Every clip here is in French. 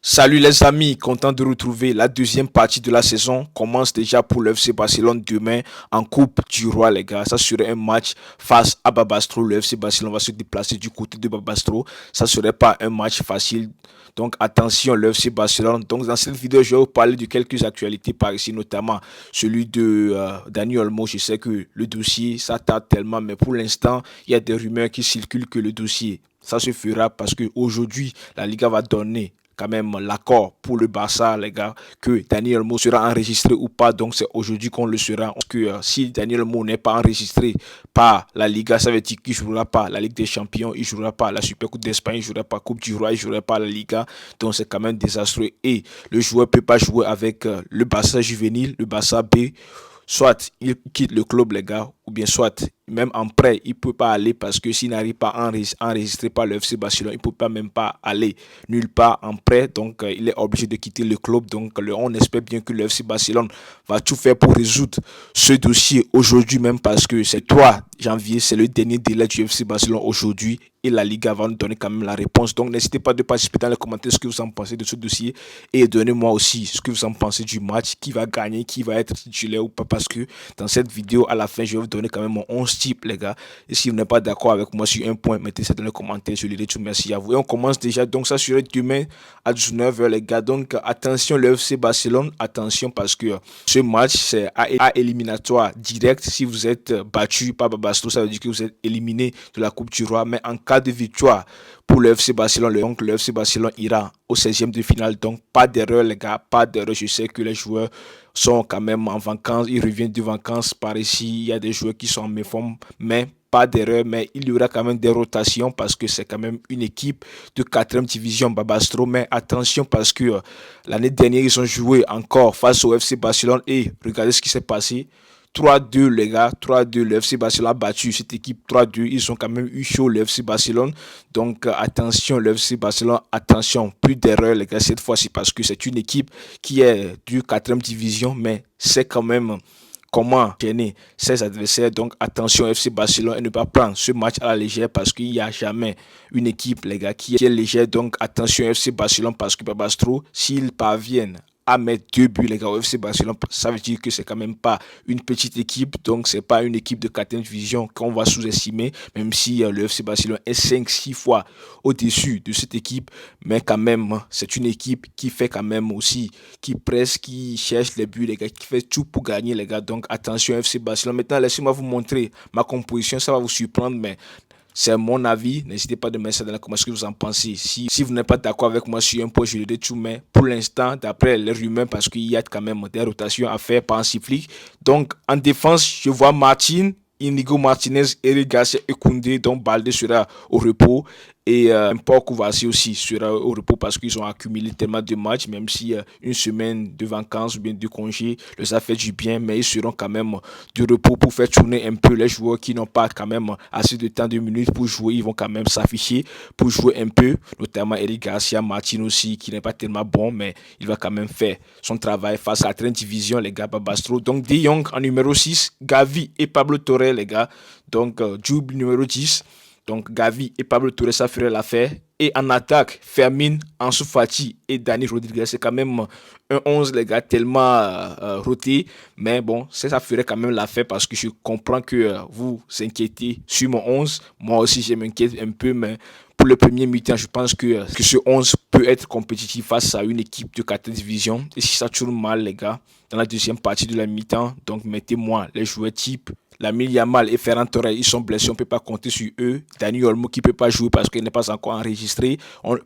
Salut les amis, content de retrouver la deuxième partie de la saison. Commence déjà pour le FC Barcelone demain en Coupe du Roi les gars. Ça serait un match face à Babastro. Le FC Barcelone va se déplacer du côté de Babastro. Ça serait pas un match facile. Donc attention le FC Barcelone. Donc dans cette vidéo je vais vous parler de quelques actualités par ici, notamment celui de Dani Olmo. Je sais que le dossier ça tarde tellement, mais pour l'instant il y a des rumeurs qui circulent que le dossier ça se fera parce que aujourd'hui la Liga va donner quand même l'accord pour le Barça, les gars, que Daniel Mo sera enregistré ou pas. Donc c'est aujourd'hui qu'on le sera. Parce que si Daniel Mo n'est pas enregistré par la Liga, ça veut dire qu'il ne jouera pas la Ligue des Champions, il ne jouera pas la Super Coupe d'Espagne, il ne jouera pas la Coupe du Roi, il ne jouera pas la Liga. Donc c'est quand même désastreux. Et le joueur ne peut pas jouer avec le Barça juvénile, le Barça B. Soit il quitte le club, les gars, ou bien soit, même en prêt, il ne peut pas aller parce que s'il n'arrive pas à enregistrer par le FC Barcelone, il ne peut pas même pas aller nulle part en prêt. Donc, il est obligé de quitter le club. Donc, on espère bien que le FC Barcelone va tout faire pour résoudre ce dossier aujourd'hui même parce que c'est 3 janvier, c'est le dernier délai du FC Barcelone aujourd'hui et la Liga va nous donner quand même la réponse. Donc, n'hésitez pas de participer dans les commentaires ce que vous en pensez de ce dossier et donnez-moi aussi ce que vous en pensez du match, qui va gagner, qui va être titulaire ou pas parce que dans cette vidéo, à la fin, je vais vous donner quand même mon 11 type, les gars. Et si vous n'êtes pas d'accord avec moi sur un point, mettez ça dans les commentaires, je lirai tout. Merci à vous. Et on commence déjà, donc ça serait demain à 19h, les gars. Donc, attention, le FC Barcelone, attention parce que ce match, c'est à éliminatoire direct. Si vous êtes battu par Babastro, ça veut dire que vous êtes éliminé de la Coupe du Roi. Mais en cas de victoire pour le FC Barcelone, donc le FC Barcelone ira au 16e de finale. Donc, pas d'erreur, les gars, pas d'erreur. Je sais que les joueurs sont quand même en vacances, ils reviennent de vacances par ici. Il y a des joueurs qui sont en méforme, mais pas d'erreur, mais il y aura quand même des rotations parce que c'est quand même une équipe de 4e division Babastro. Mais attention parce que l'année dernière, ils ont joué encore face au FC Barcelone et regardez ce qui s'est passé. 3-2 les gars, 3-2, le FC Barcelone a battu cette équipe 3-2, ils ont quand même eu chaud le FC Barcelone, donc attention le FC Barcelone, attention, plus d'erreurs les gars cette fois-ci parce que c'est une équipe qui est du 4e division mais c'est quand même comment gêner ses adversaires. Donc attention FC Barcelone et ne pas prendre ce match à la légère parce qu'il n'y a jamais une équipe les gars qui est légère. Donc attention FC Barcelone parce que Babastro, s'ils parviennent à mettre 2 buts les gars au FC Barcelone, ça veut dire que c'est quand même pas une petite équipe, donc c'est pas une équipe de 4e division qu'on va sous-estimer, même si le FC Barcelone est 5-6 fois au-dessus de cette équipe, mais quand même c'est une équipe qui fait quand même aussi, qui presse, qui cherche les buts les gars, qui fait tout pour gagner les gars. Donc attention FC Barcelone. Maintenant laissez-moi vous montrer ma composition, ça va vous surprendre mais c'est mon avis. N'hésitez pas de mettre ça dans les commentaires ce que vous en pensez. Si vous n'êtes pas d'accord avec moi sur un point, je le dis tout. Mais pour l'instant, d'après les rumeurs, parce qu'il y a quand même des rotations à faire par un cyclique. Donc, en défense, je vois Martin, Inigo Martinez, Eric Garcia et Koundé. Donc, Balde sera au repos. Et Paul Kovacic aussi sera au repos parce qu'ils ont accumulé tellement de matchs, même si une semaine de vacances ou bien de congé les a fait du bien, mais ils seront quand même de repos pour faire tourner un peu les joueurs qui n'ont pas quand même assez de temps, de minutes pour jouer. Ils vont quand même s'afficher pour jouer un peu, notamment Eric Garcia, Martin aussi, qui n'est pas tellement bon, mais il va quand même faire son travail face à la 30 division, les gars, Babastro. Donc, De Jong en numéro 6, Gavi et Pablo Torre, les gars. Donc, Joub numéro 10. Donc Gavi et Pablo Torres, ça ferait l'affaire. Et en attaque, Fermin, Ansu Fati et Dani Rodriguez, c'est quand même un 11, les gars, tellement roté. Mais bon, ça ferait quand même l'affaire parce que je comprends que vous inquiétez sur mon 11. Moi aussi, je m'inquiète un peu, mais pour le premier mi-temps, je pense que ce 11 peut être compétitif face à une équipe de 4 division. Et si ça tourne mal, les gars, dans la deuxième partie de la mi-temps, donc mettez-moi les joueurs type Lamine Yamal et Ferran Torres, ils sont blessés, on ne peut pas compter sur eux. Dani Olmo qui ne peut pas jouer parce qu'il n'est pas encore enregistré.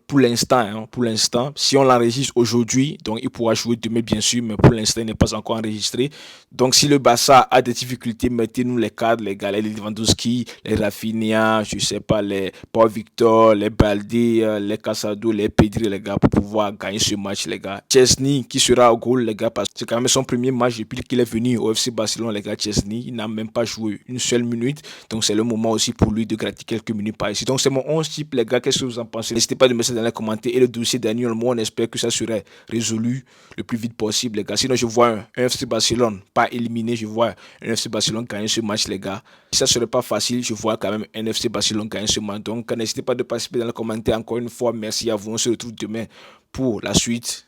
Pour l'instant, si on l'enregistre aujourd'hui, donc il pourra jouer demain bien sûr, mais pour l'instant, il n'est pas encore enregistré. Donc si le Barça a des difficultés, mettez-nous les cadres, les gars, les Lewandowski, les Rafinha, je ne sais pas, les Paul Victor, les Balde, les Casado, les Pedri, les gars, pour pouvoir gagner ce match, les gars. Chesney qui sera au goal, les gars, parce que C'est quand même son premier match depuis qu'il est venu au FC Barcelone, les gars, Chesney. Il n'a même pas joué une seule minute. Donc, c'est le moment aussi pour lui de gratter quelques minutes par ici. Donc, c'est mon 11 type, les gars. Qu'est-ce que vous en pensez? N'hésitez pas de mettre ça dans les commentaires. Et le dossier Daniel, moi, on espère que ça serait résolu le plus vite possible, les gars. Sinon, je vois un FC Barcelone pas éliminé. Je vois un FC Barcelone gagner ce match, les gars. Si ça serait pas facile, je vois quand même un FC Barcelone gagner ce match. Donc, n'hésitez pas de participer dans les commentaires. Encore une fois, merci à vous. On se retrouve demain pour la suite